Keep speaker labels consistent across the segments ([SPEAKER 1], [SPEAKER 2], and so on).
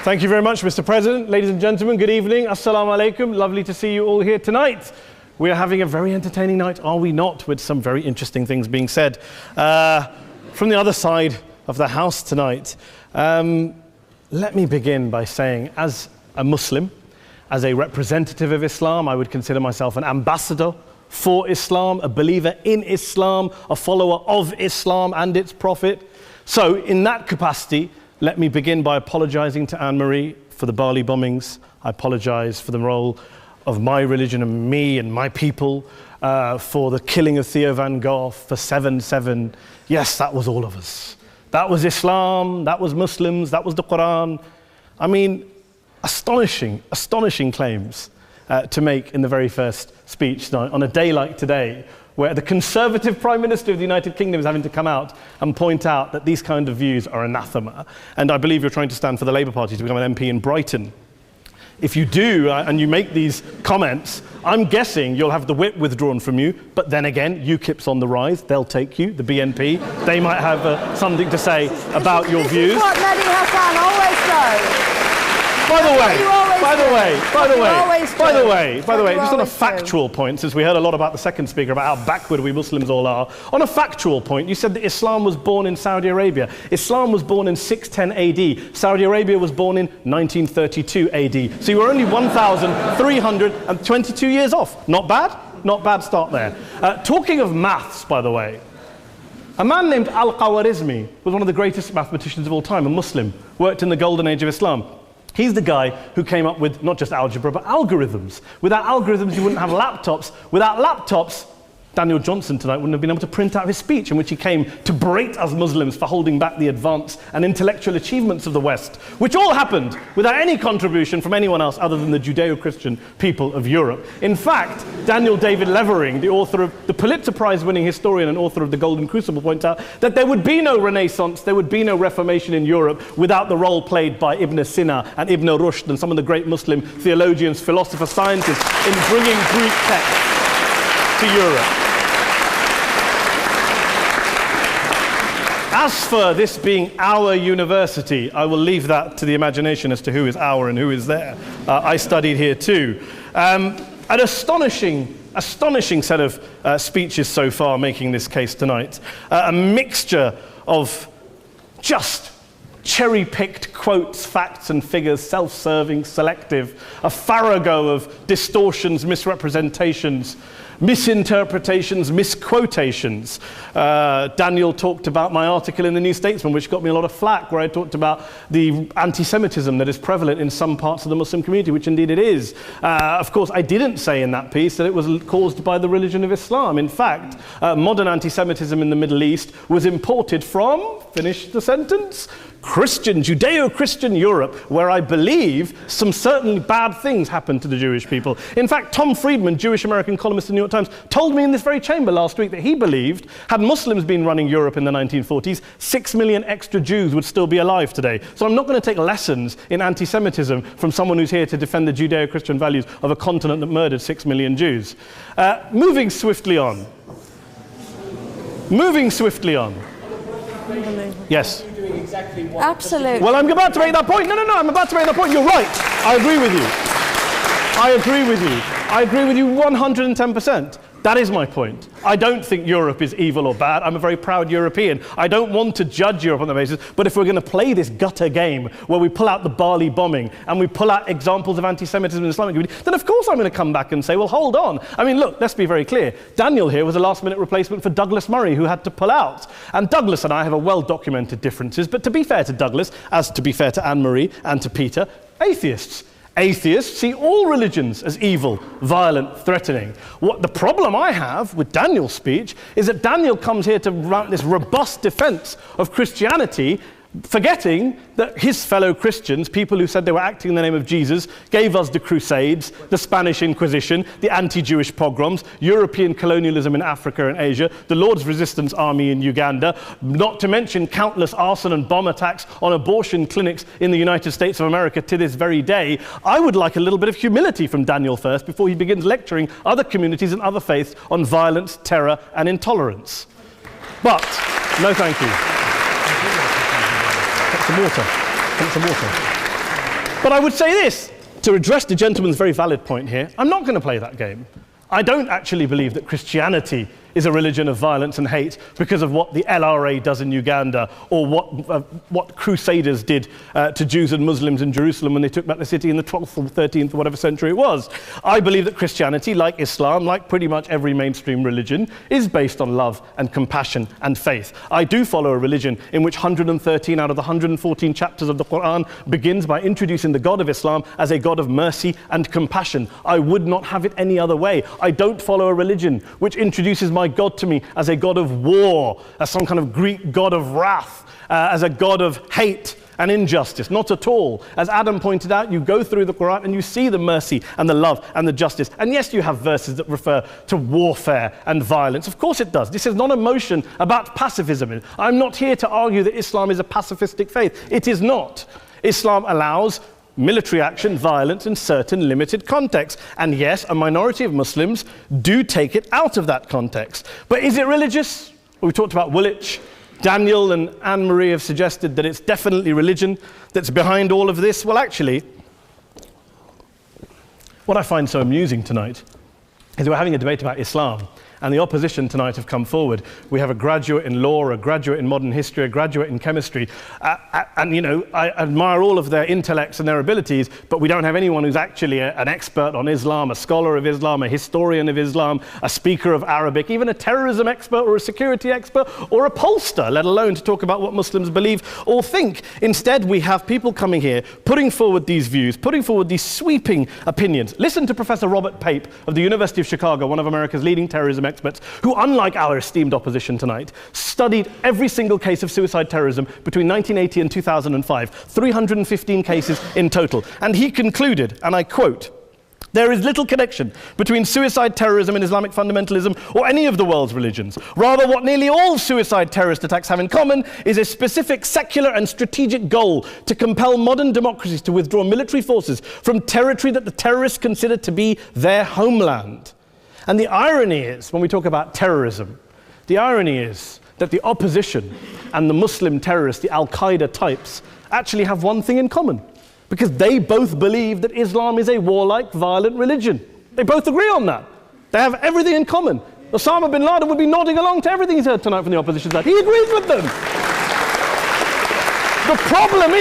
[SPEAKER 1] Thank you very much, Mr. President. Ladies and gentlemen, good evening. Assalamu alaikum. Lovely to see you all here tonight. We are having a very entertaining night, are we not, with some very interesting things being said from the other side of the house tonight. Let me begin by saying, as a Muslim, as a representative of Islam, I would consider myself an ambassador for Islam, a believer in Islam, a follower of Islam and its Prophet. So in that capacity, let me begin by apologizing to Anne-Marie for the Bali bombings. I apologize for the role of my religion and me and my people, for the killing of Theo van Gogh, for 7/7. Yes, that was all of us. That was Islam, that was Muslims, that was the Quran. I mean, astonishing claims to make in the very first speech tonight, on a day like today, where the Conservative Prime Minister of the United Kingdom is having to come out and point out that these kind of views are anathema. And I believe you're trying to stand for the Labour Party to become an MP in Brighton. If you do, and you make these comments, I'm guessing you'll have the whip withdrawn from you, but then again, UKIP's on the rise, they'll take you, the BNP, they might have something to say about your views.
[SPEAKER 2] This is what Mehdi Hasan always does.
[SPEAKER 1] By the way, just on a factual point, since we heard a lot about the second speaker, about how backward we Muslims all are, on a factual point, you said that Islam was born in Saudi Arabia. Islam was born in 610 AD. Saudi Arabia was born in 1932 AD. So you were only 1,322 years off. Not bad? Not bad start there. Talking of maths, by the way, a man named Al-Khawarizmi was one of the greatest mathematicians of all time, a Muslim, worked in the golden age of Islam. He's the guy who came up with not just algebra, but algorithms. Without algorithms, you wouldn't have laptops. Without laptops, Daniel Johnson tonight wouldn't have been able to print out his speech in which he came to berate us Muslims for holding back the advance and intellectual achievements of the West, which all happened without any contribution from anyone else other than the Judeo-Christian people of Europe. In fact, Daniel David Levering, the author of the Pulitzer Prize-winning historian and author of The Golden Crucible, points out that there would be no Renaissance, there would be no Reformation in Europe without the role played by Ibn Sina and Ibn Rushd and some of the great Muslim theologians, philosophers, scientists in bringing Greek texts to Europe. As for this being our university, I will leave that to the imagination as to who is our and who is there. I studied here too. An astonishing set of speeches so far making this case tonight. A mixture of just cherry-picked quotes, facts and figures, self-serving, selective, a farrago of distortions, misrepresentations, misinterpretations, misquotations. Daniel talked about my article in the New Statesman, which got me a lot of flack, where I talked about the anti-Semitism that is prevalent in some parts of the Muslim community, which indeed it is. Of course, I didn't say in that piece that it was caused by the religion of Islam. In fact, modern anti-Semitism in the Middle East was imported from, finish the sentence, Judeo-Christian Europe, where I believe some certainly bad things happened to the Jewish people. In fact, Tom Friedman, Jewish-American columnist in the New York Times, told me in this very chamber last week that he believed, had Muslims been running Europe in the 1940s, 6 million extra Jews would still be alive today. So I'm not going to take lessons in anti-Semitism from someone who's here to defend the Judeo-Christian values of a continent that murdered 6 million Jews. Moving swiftly on. Yes.
[SPEAKER 2] Absolutely.
[SPEAKER 1] Well, I'm about to make that point. No, I'm about to make that point. You're right. I agree with you 110%. That is my point. I don't think Europe is evil or bad. I'm a very proud European. I don't want to judge Europe on that basis, but if we're going to play this gutter game where we pull out the Bali bombing and we pull out examples of anti-Semitism in the Islamic community, then of course I'm going to come back and say, well, hold on. I mean, look, let's be very clear. Daniel here was a last-minute replacement for Douglas Murray, who had to pull out. And Douglas and I have a well-documented differences, but to be fair to Douglas, as to be fair to Anne-Marie and to Peter, atheists. Atheists see all religions as evil, violent, threatening. What the problem I have with Daniel's speech is that Daniel comes here to run this robust defense of Christianity, forgetting that his fellow Christians, people who said they were acting in the name of Jesus, gave us the Crusades, the Spanish Inquisition, the anti-Jewish pogroms, European colonialism in Africa and Asia, the Lord's Resistance Army in Uganda, not to mention countless arson and bomb attacks on abortion clinics in the United States of America to this very day. I would like a little bit of humility from Daniel first before he begins lecturing other communities and other faiths on violence, terror, and intolerance. But, no thank you. Some water. But I would say this, to address the gentleman's very valid point here, I'm not going to play that game. I don't actually believe that Christianity is a religion of violence and hate because of what the LRA does in Uganda or what Crusaders did to Jews and Muslims in Jerusalem when they took back the city in the 12th or 13th or whatever century it was. I believe that Christianity, like Islam, like pretty much every mainstream religion, is based on love and compassion and faith. I do follow a religion in which 113 out of the 114 chapters of the Quran begins by introducing the God of Islam as a God of mercy and compassion. I would not have it any other way. I don't follow a religion which introduces my God to me as a God of war, as some kind of Greek God of wrath, as a God of hate and injustice. Not at all. As Adam pointed out, you go through the Quran and you see the mercy and the love and the justice. And yes, you have verses that refer to warfare and violence. Of course it does. This is not a motion about pacifism. I'm not here to argue that Islam is a pacifistic faith. It is not. Islam allows military action, violence in certain limited contexts. And yes, a minority of Muslims do take it out of that context. But is it religious? Well, we talked about Woolwich. Daniel and Anne-Marie have suggested that it's definitely religion that's behind all of this. Well, actually, what I find so amusing tonight is we're having a debate about Islam. And the opposition tonight have come forward. We have a graduate in law, a graduate in modern history, a graduate in chemistry. And, you know, I admire all of their intellects and their abilities, but we don't have anyone who's actually an expert on Islam, a scholar of Islam, a historian of Islam, a speaker of Arabic, even a terrorism expert or a security expert or a pollster, let alone to talk about what Muslims believe or think. Instead, we have people coming here, putting forward these views, putting forward these sweeping opinions. Listen to Professor Robert Pape of the University of Chicago, one of America's leading terrorism experts, who, unlike our esteemed opposition tonight, studied every single case of suicide terrorism between 1980 and 2005, 315 cases in total. And he concluded, and I quote, "There is little connection between suicide terrorism and Islamic fundamentalism or any of the world's religions. Rather, what nearly all suicide terrorist attacks have in common is a specific secular and strategic goal to compel modern democracies to withdraw military forces from territory that the terrorists consider to be their homeland." And the irony is, when we talk about terrorism, the irony is that the opposition and the Muslim terrorists, the Al-Qaeda types, actually have one thing in common, because they both believe that Islam is a warlike, violent religion. They both agree on that. They have everything in common. Osama bin Laden would be nodding along to everything he's heard tonight from the opposition side. He agrees with them. The problem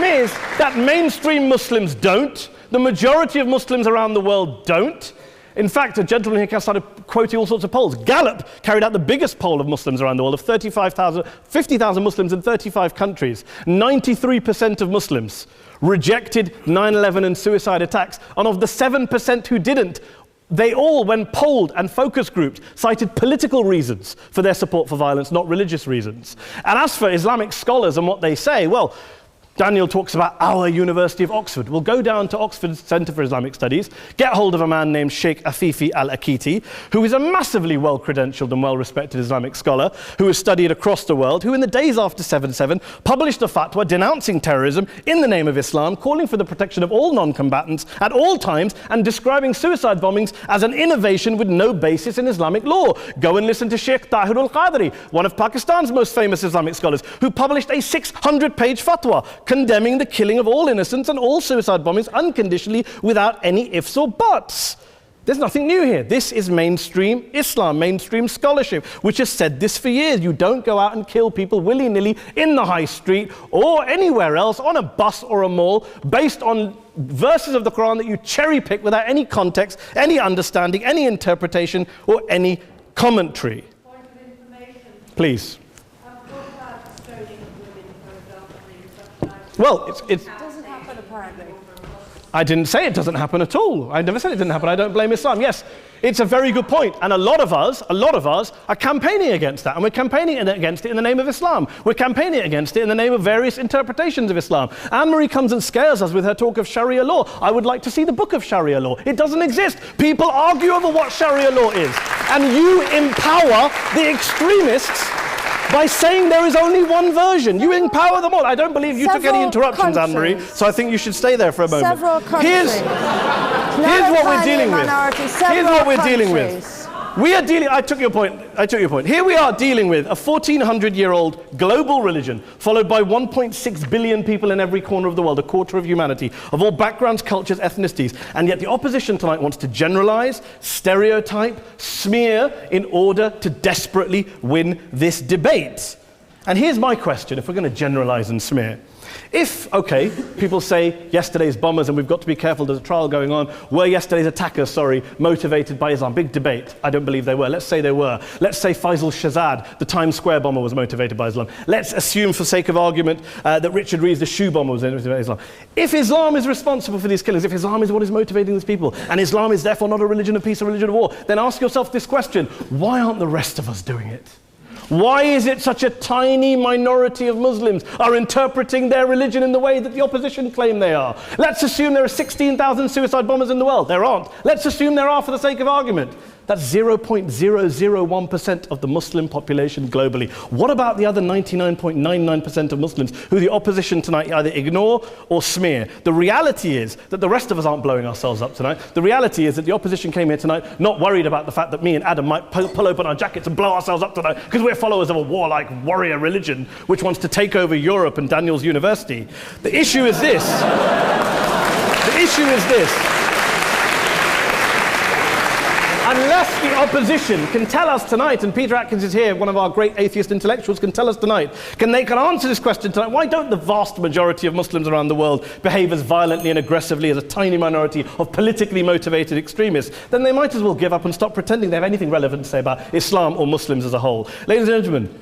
[SPEAKER 1] is that mainstream Muslims don't. The majority of Muslims around the world don't. In fact, a gentleman here started quoting all sorts of polls. Gallup carried out the biggest poll of Muslims around the world, of 50,000 Muslims in 35 countries. 93% of Muslims rejected 9/11 and suicide attacks. And of the 7% who didn't, they all, when polled and focus grouped, cited political reasons for their support for violence, not religious reasons. And as for Islamic scholars and what they say, well, Daniel talks about our University of Oxford. We'll go down to Oxford Centre for Islamic Studies, get hold of a man named Sheikh Afifi Al-Akiti, who is a massively well-credentialed and well-respected Islamic scholar who has studied across the world, who in the days after 7/7 published a fatwa denouncing terrorism in the name of Islam, calling for the protection of all non-combatants at all times, and describing suicide bombings as an innovation with no basis in Islamic law. Go and listen to Sheikh Tahir al-Qadri, one of Pakistan's most famous Islamic scholars, who published a 600-page fatwa condemning the killing of all innocents and all suicide bombings unconditionally without any ifs or buts. There's nothing new here. This is mainstream Islam, mainstream scholarship, which has said this for years. You don't go out and kill people willy-nilly in the high street or anywhere else, on a bus or a mall, based on verses of the Quran that you cherry-pick without any context, any understanding, any interpretation, or any commentary.
[SPEAKER 2] Point of information.
[SPEAKER 1] Please. Well, it
[SPEAKER 2] doesn't happen apparently.
[SPEAKER 1] I didn't say it doesn't happen at all. I never said it didn't happen. I don't blame Islam. Yes, it's a very good point. And a lot of us are campaigning against that. And we're campaigning against it in the name of Islam. We're campaigning against it in the name of various interpretations of Islam. Anne-Marie comes and scares us with her talk of Sharia law. I would like to see the book of Sharia law. It doesn't exist. People argue over what Sharia law is. And you empower the extremists by saying there is only one version. You empower them all. I don't believe you took any interruptions, Anne-Marie, so I think you should stay there for a moment.
[SPEAKER 2] Several countries.
[SPEAKER 1] Here's what we're dealing with. Here's what we're dealing with. We are dealing, I took your point. Here we are dealing with a 1400-year-old global religion followed by 1.6 billion people in every corner of the world, a quarter of humanity, of all backgrounds, cultures, ethnicities. And yet the opposition tonight wants to generalize, stereotype, smear in order to desperately win this debate. And here's my question, if we're going to generalize and smear. If, okay, people say yesterday's bombers, and we've got to be careful, there's a trial going on, were yesterday's attackers, motivated by Islam? Big debate. I don't believe they were. Let's say they were. Let's say Faisal Shahzad, the Times Square bomber, was motivated by Islam. Let's assume, for sake of argument, that Richard Reeves, the shoe bomber, was motivated by Islam. If Islam is responsible for these killings, if Islam is what is motivating these people, and Islam is therefore not a religion of peace, a religion of war, then ask yourself this question: why aren't the rest of us doing it? Why is it such a tiny minority of Muslims are interpreting their religion in the way that the opposition claim they are? Let's assume there are 16,000 suicide bombers in the world. There aren't. Let's assume there are for the sake of argument. That's 0.001% of the Muslim population globally. What about the other 99.99% of Muslims who the opposition tonight either ignore or smear? The reality is that the rest of us aren't blowing ourselves up tonight. The reality is that the opposition came here tonight not worried about the fact that me and Adam might pull open our jackets and blow ourselves up tonight because we're followers of a warlike warrior religion which wants to take over Europe and Daniel's university. The issue is this. The issue is this. Unless the opposition can tell us tonight, and Peter Atkins is here, one of our great atheist intellectuals, can tell us tonight, can answer this question tonight: why don't the vast majority of Muslims around the world behave as violently and aggressively as a tiny minority of politically motivated extremists? Then they might as well give up and stop pretending they have anything relevant to say about Islam or Muslims as a whole. Ladies and gentlemen,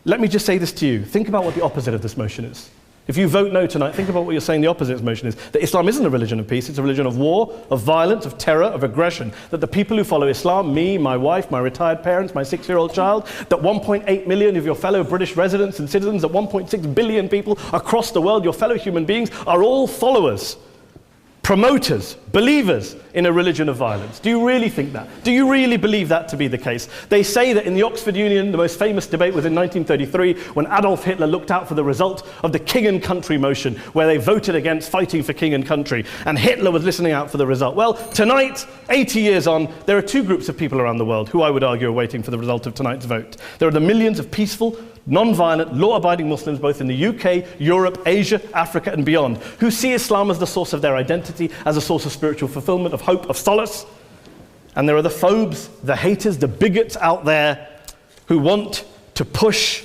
[SPEAKER 1] let me just say this to you. Think about what the opposite of this motion is. If you vote no tonight, think about what you're saying the opposite motion is. That Islam isn't a religion of peace, it's a religion of war, of violence, of terror, of aggression. That the people who follow Islam, me, my wife, my retired parents, my 6-year-old child, that 1.8 million of your fellow British residents and citizens, that 1.6 billion people across the world, your fellow human beings, are all followers, promoters, believers in a religion of violence. Do you really think that? Do you really believe that to be the case? They say that in the Oxford Union, the most famous debate was in 1933 when Adolf Hitler looked out for the result of the King and Country motion, where they voted against fighting for King and Country, and Hitler was listening out for the result. Well, tonight, 80 years on, there are two groups of people around the world who I would argue are waiting for the result of tonight's vote. There are the millions of peaceful, non-violent, law-abiding Muslims both in the UK, Europe, Asia, Africa and beyond, who see Islam as the source of their identity, as a source of spiritual fulfillment, of hope, of solace. And there are the phobes, the haters, the bigots out there who want to push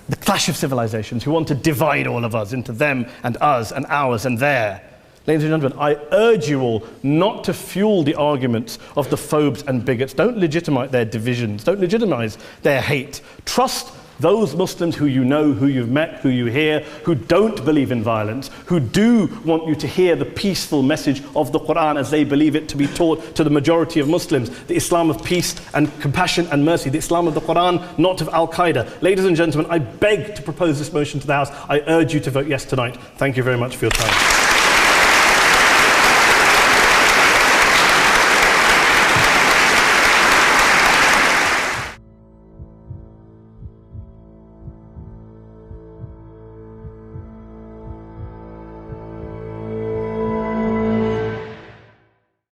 [SPEAKER 1] the clash of civilizations, who want to divide all of us into them and us and ours and their. Ladies and gentlemen, I urge you all not to fuel the arguments of the phobes and bigots. Don't legitimize their divisions. Don't legitimize their hate. Trust those Muslims who you know, who you've met, who you hear, who don't believe in violence, who do want you to hear the peaceful message of the Quran as they believe it to be taught to the majority of Muslims, the Islam of peace and compassion and mercy, the Islam of the Quran, not of Al-Qaeda. Ladies and gentlemen, I beg to propose this motion to the House. I urge you to vote yes tonight. Thank you very much for your time.